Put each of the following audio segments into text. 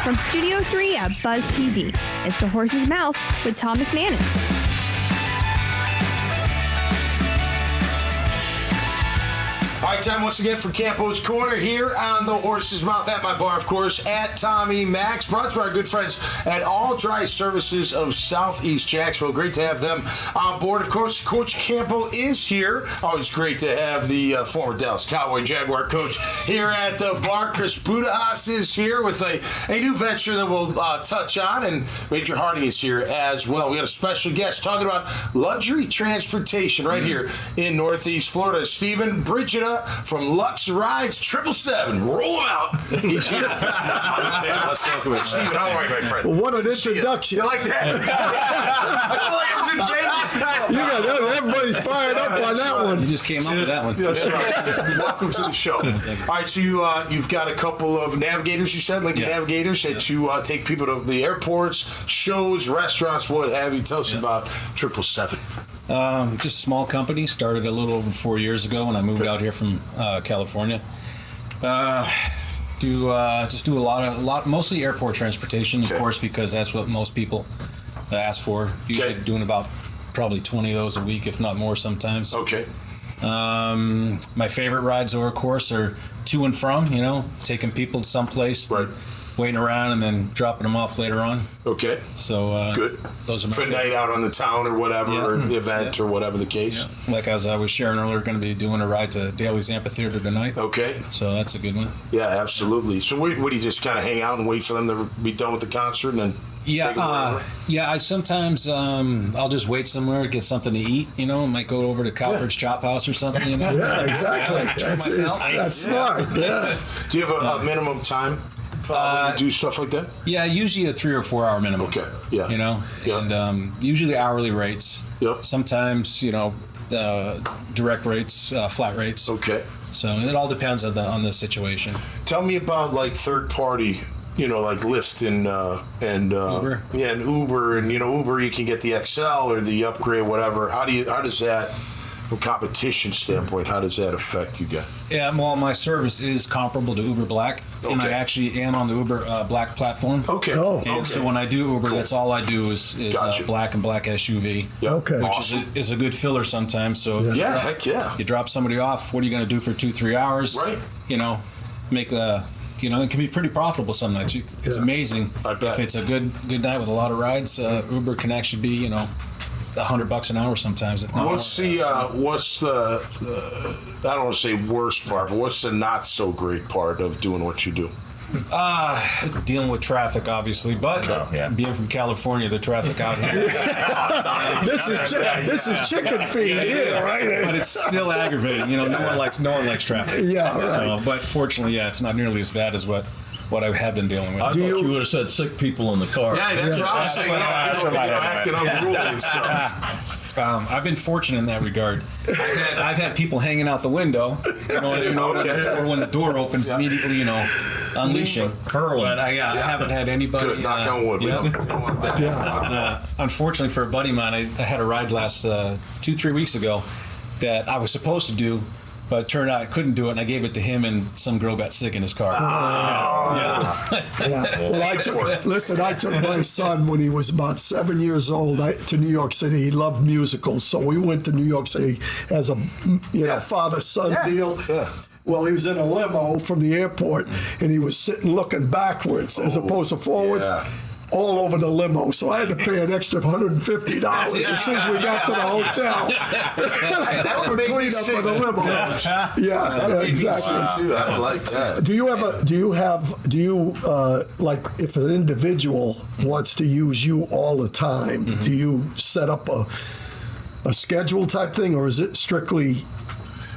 From Studio 3 at Buzz TV, it's The Horse's Mouth with Tom McManus. All right, time once again for Campo's Corner here on the Horse's Mouth at my bar, of course, at Tommy Max. Brought to our good friends at All Dry Services of Southeast Jacksonville. Great to have them on board. Of course, Coach Campo is here. Always great to have the former Dallas Cowboy Jaguar coach here at the bar. Chris Budihas is here with a new venture that we'll touch on, and Major Hardy is here as well. We got a special guest talking about luxury transportation right here in Northeast Florida. Stephen Brigida from Lux Rides 777. Roll out. He's here. Let's welcome him. Stephen, how are you, my friend? Well, what an introduction. You like that? I feel like I was in Vegas. You got everybody's fired up on that one. You just came up with that one. That's right. Welcome to the show. All right, so you've got a couple of navigators, you said, Lincoln Navigators, that you take people to the airports, shows, restaurants, what have you. Tell us about 777. Just a small company. Started a little over 4 years ago when I moved out here from California. Do a lot, mostly airport transportation, of course, because that's what most people ask for. Usually doing about probably 20 of those a week, if not more sometimes. Okay. My favorite rides, of course, are to and from. Taking people to someplace. Right. Waiting around and then dropping them off later on. Okay. So good. Those are my for a night out on the town or whatever, or event or whatever the case. Yeah. Like as I was sharing earlier, going to be doing a ride to Daly's Amphitheater tonight. Okay. So that's a good one. Yeah, absolutely. So what do you just kind of hang out and wait for them to be done with the concert and then? I sometimes I'll just wait somewhere, get something to eat. Might go over to Calvert's Chop House or something. Yeah, exactly. That's smart. Yeah. Do you have a minimum time? Do stuff like that? Yeah, usually a 3 or 4 hour minimum. Okay. Yeah. And usually hourly rates. Yep. Sometimes direct rates, flat rates. Okay. So it all depends on the situation. Tell me about like third party. Like Lyft and Uber. Yeah, and Uber, and Uber, you can get the XL or the upgrade, whatever. How does that, from competition standpoint, how does that affect you guys? Yeah, well, my service is comparable to Uber Black, and I actually am on the Uber Black platform. Okay. And so when I do Uber, that's all I do is Gotcha. Black and Black SUV. Yep. Okay. Which Awesome. is a good filler sometimes. So Yeah, heck yeah. you drop somebody off, what are you going to do for 2-3 hours? Right. Make it can be pretty profitable some nights. It's amazing. I bet. If it's a good night with a lot of rides, Uber can actually be, $100 an hour sometimes. If not What's more. the I don't want to say worst part, but what's the not so great part of doing what you do? Dealing with traffic, obviously, but being from California, the traffic out here. This is chicken feed here, right? But it's still aggravating. No one likes traffic. Yeah, right. So, but fortunately, it's not nearly as bad as what I have been dealing with. I thought you would have said sick people in the car. Yeah, that's what I was saying. Acting unruly and stuff. I've been fortunate in that regard. I've had people hanging out the window, or when the door opens, immediately, unleashing. Hurling. But I haven't had anybody. Good, knock on wood. We don't want that. Unfortunately for a buddy of mine, I had a ride last 2-3 weeks ago that I was supposed to do, but it turned out I couldn't do it, and I gave it to him, and some girl got sick in his car. Well, I took my son when he was about 7 years old to New York City. He loved musicals, so we went to New York City as a father-son deal. Yeah. Well, he was in a limo from the airport, and he was sitting looking backwards as opposed to forward. All over the limo, so I had to pay an extra $150 as soon as we got to the hotel for cleanup of the limo. Yeah, exactly. Too. I like that. Do you like if an individual wants to use you all the time? Do you set up a schedule type thing, or is it strictly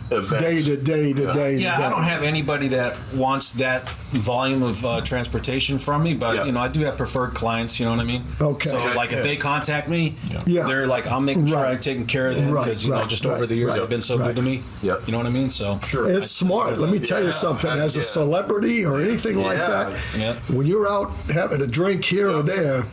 day to day? Yeah, I don't have anybody that wants that volume of transportation from me, but I do have preferred clients. You know what I mean? Okay. So if they contact me, they're like, I'm making sure I'm taking care of them because just over the years they've been so good to me. Yep. You know what I mean? So it's smart. Let me tell you something. As a celebrity or anything like that, when you're out having a drink here or there,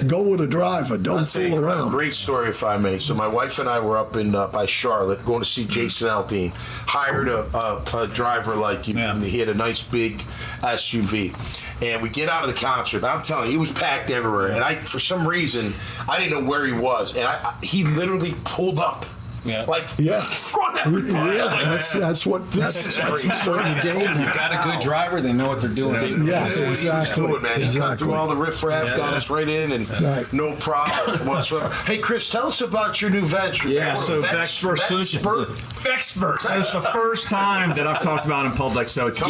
go with a driver. Don't fool around. Great story, if I may. So my wife and I were up in by Charlotte going to see Jason Jason Aldean, hired a driver like you. Yeah. He had a nice big SUV. And we get out of the concert. I'm telling you, he was packed everywhere. And for some reason, I didn't know where he was. And he literally pulled up. Yeah. In front of everybody. That's what the game. You got a good driver, they know what they're doing. Yes, exactly. Good, man. He got through all the riffraff, got us right in, and no problem whatsoever. Hey, Chris, tell us about your new venture. Yeah, so Vexpert Solution. Vexpert. So it's the first time that I've talked about in public. So it's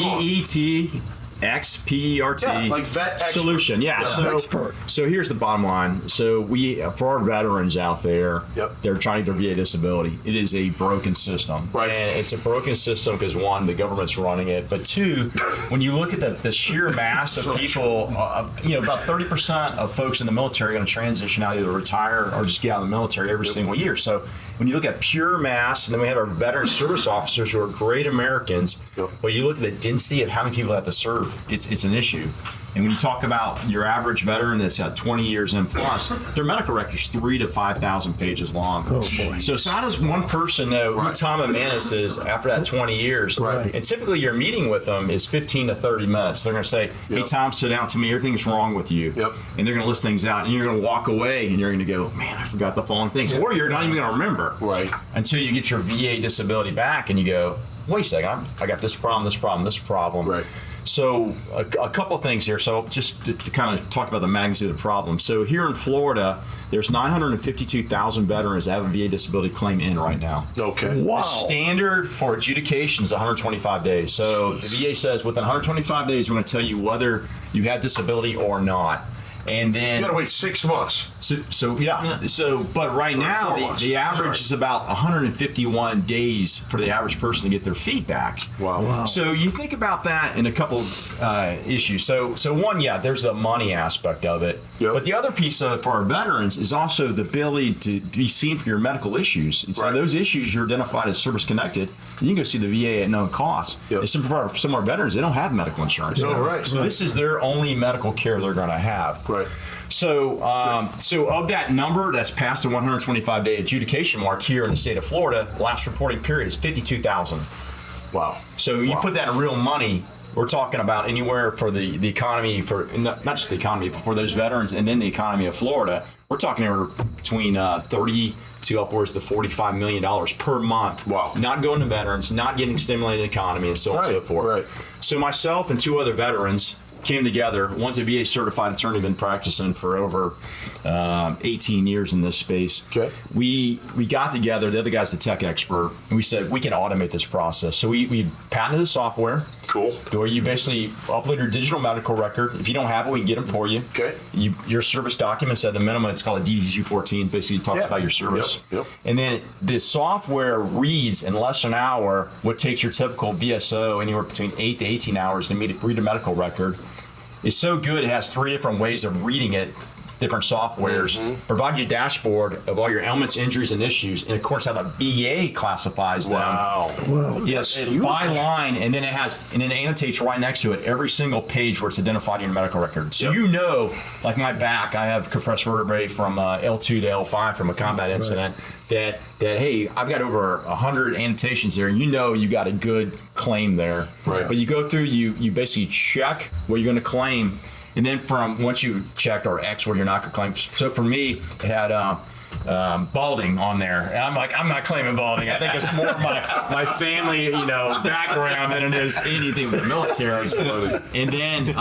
VETXPERT. Yeah, like vet solution. Yeah. Expert. So here's the bottom line. So we, for our veterans out there, they're trying to get their VA disability. It is a broken system. Right. And it's a broken system because one, the government's running it, but two, when you look at the sheer mass of people, about 30% of folks in the military are going to transition out, either retire or just get out of the military every single year. So when you look at pure mass, and then we have our veteran service officers who are great Americans, but you look at the density of how many people have to serve, it's an issue. And when you talk about your average veteran that's got 20 years and plus, their medical record is 3,000 to 5,000 pages long. Oh, boy. So how does one person know who Tom Amanis is after that 20 years? Right. And typically your meeting with them is 15 to 30 minutes. They're going to say, hey, Tom, sit down to me. Everything's wrong with you. And they're going to list things out. And you're going to walk away and you're going to go, man, I forgot the following things. Or you're not even going to remember. Right. Until you get your VA disability back and you go, wait a second, I got this problem, this problem, this problem. Right. So a couple things here. So just to kind of talk about the magnitude of the problem. So here in Florida, there's 952,000 veterans that have a VA disability claim in right now. Okay. Wow. The standard for adjudication is 125 days. So the VA says within 125 days, we're going to tell you whether you had disability or not. And then You gotta wait 6 months. But right now the average is about 151 days for the average person to get their feedback. Wow. So you think about that in a couple of issues. So one, there's the money aspect of it. But the other piece of it for our veterans is also the ability to be seen for your medical issues. And so those issues you're identified as service connected, you can go see the VA at no cost. Some of our veterans, they don't have medical insurance. So this is their only medical care they're going to have. Right. So of that number that's past the 125-day adjudication mark here in the state of Florida, last reporting period is 52,000. Wow. So you put that in real money, we're talking about anywhere for the economy, for not just the economy, but for those veterans and then the economy of Florida, we're talking between 30 to upwards to $45 million per month. Wow. Not going to veterans, not getting stimulated economy, and so on and so forth. Right. So myself and two other veterans came together. One's a VA certified attorney, been practicing for over 18 years in this space. Okay. We got together, the other guy's the tech expert, and we said we can automate this process. So we patented a software. Cool. Where you basically upload your digital medical record. If you don't have it, we can get them for you. Okay. Your service documents at the minimum, it's called a DD-214, basically talks about your service. Yep. And then the software reads in less than an hour what takes your typical VSO anywhere between 8 to 18 hours to read a medical record. It's so good, it has 3 different ways of reading it, different softwares, provide you a dashboard of all your ailments, injuries, and issues, and of course how the VA classifies them. Wow. Yes, by line, and then it annotates right next to it every single page where it's identified in your medical record. So you know, like my back, I have compressed vertebrae from L2 to L5 from a combat incident. That hey, I've got over 100 annotations there, and you know you got a good claim there. Right. But you go through, you basically check what you're going to claim, and then from once you checked or X where you're not going to claim. So for me, it had balding on there, and I'm like, I'm not claiming balding. I think it's more my family, background than it is anything with the military. And then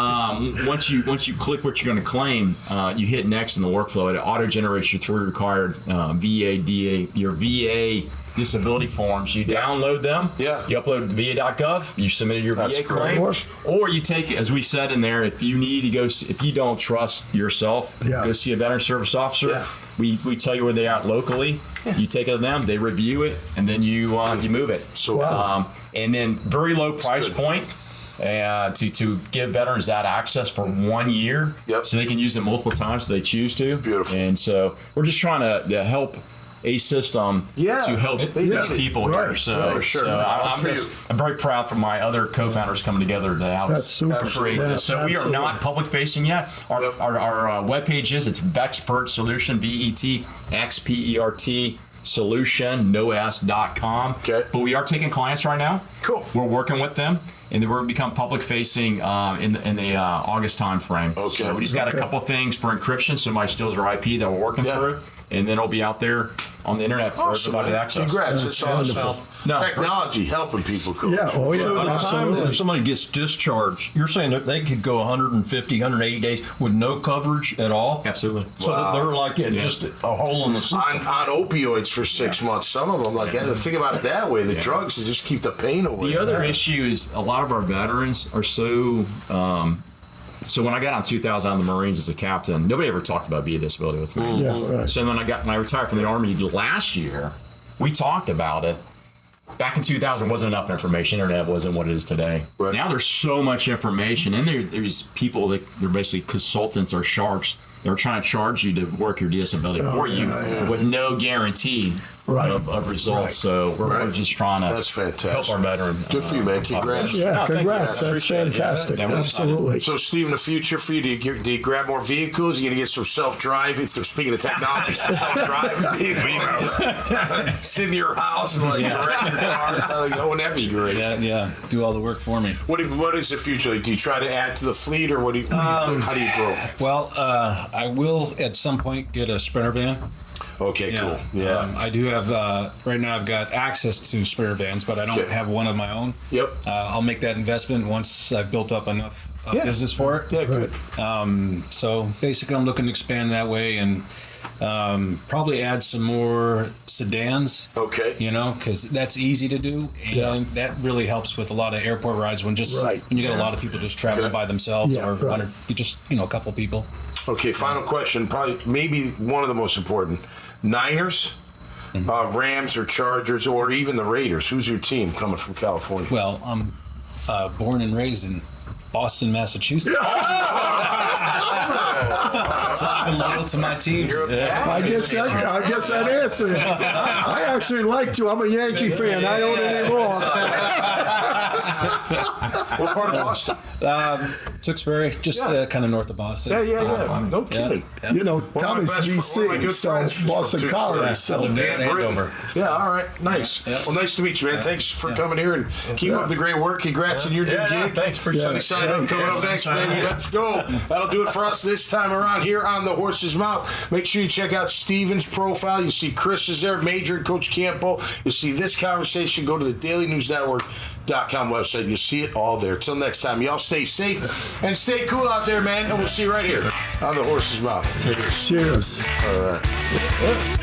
once you click what you're going to claim, you hit next in the workflow. It auto generates your 3 required your VA disability forms. You download them. Yeah. You upload to VA.gov. You submitted your VA claim, or you take, as we said in there, if you need to go, if you don't trust yourself, go see a veteran service officer. Yeah. We tell you where they are locally. You take it to them. They review it, and then you move it. So and then very low price point. To give veterans that access for 1 year, so they can use it multiple times if they choose to. Beautiful. And so we're just trying to help a system to help these people here. So, I'm very proud for my other co-founders coming together to help us create this. So we are not public facing yet. Our webpage it's Vexpert Solution, VETXPERT solutionnos.com. Okay. But we are taking clients right now. Cool. We're working with them, and then we're going to become public facing in the August time frame. Okay. So we just got a couple things for encryption, so my steals our IP that we're working through, and then it'll be out there on the internet for everybody to access. Congrats. It's awesome. No. Technology helping people, Coach. Yeah, oh yeah, So by the time absolutely. that somebody gets discharged, you're saying that they could go 150, 180 days with no coverage at all? Absolutely. So that they're like in just a hole in the system. On opioids for 6 months. Some of them, think about it that way. The drugs just keep the pain away. The other issue is a lot of our veterans are so. So when I got on 2000 on the Marines as a captain, nobody ever talked about VA disability with me. Yeah, right. So when I retired from the Army last year, we talked about it. Back in 2000, wasn't enough information. Internet wasn't what it is today. Right. Now there's so much information, and there's people that they're basically consultants or sharks. They're trying to charge you to work your disability for you with no guarantee of results. So we're just trying to That's fantastic. help our veteran. Good for you, man. Congrats. Yeah, No, thank you. congrats. I That's appreciate it. fantastic. Yeah, we're excited. Absolutely. So, Steve, in the future for you, do you grab more vehicles? You're going to get some self-driving? Speaking of technology, some self-driving vehicles. Sit in your house and direct your car. Wouldn't that be great? Yeah, do all the work for me. What is the future like? Do you try to add to the fleet, or how do you grow? Well, I will at some point get a Sprinter van. Okay, cool. Yeah. I do have, right now I've got access to Sprinter vans, but I don't have one of my own. Yep. I'll make that investment once I've built up enough business for it. Yeah, good. So basically I'm looking to expand that way and probably add some more sedans. Okay. Because that's easy to do. And that really helps with a lot of airport rides when when you get a lot of people just traveling by themselves or just, a couple people. Okay, final question. Probably, maybe one of the most important. Niners, Rams, or Chargers, or even the Raiders. Who's your team coming from California? Well, I'm born and raised in Boston, Massachusetts. So I've been loyal to my teams. I guess that answered it. I actually like to. I'm a Yankee fan. I don't anymore. What part of Boston? Tewksbury, just kind of north of Boston. Yeah. No kidding. Tommy's DC, so Boston College. So Dan Andover. Yeah, all right. Nice. Well, nice to meet you, man. Thanks for coming here and keep up the great work. Congrats on your new gig. Thanks. Appreciate it. Excited about coming up next, baby. Let's go. That'll do it for us this time around here on The Horse's Mouth. Make sure you check out Steven's profile. You see Chris is there, Major and Coach Campo. You see this conversation. Go to the dailynewsnetwork.com website. You'll see it all there. Till next time, y'all stay safe and stay cool out there, man. And we'll see you right here on The Horse's Mouth. cheers. All right.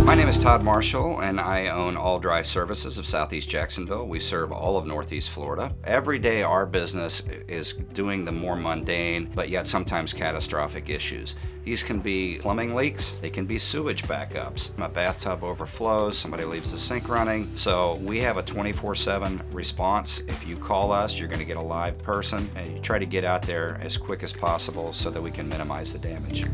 My name is Todd Marshall, and I own All Dry Services of Southeast Jacksonville. We serve all of Northeast Florida. Every day our business is doing the more mundane, but yet sometimes catastrophic issues. These can be plumbing leaks, they can be sewage backups. A bathtub overflows, somebody leaves the sink running. So we have a 24/7 response. If you call us, you're going to get a live person, and you try to get out there as quick as possible so that we can minimize the damage.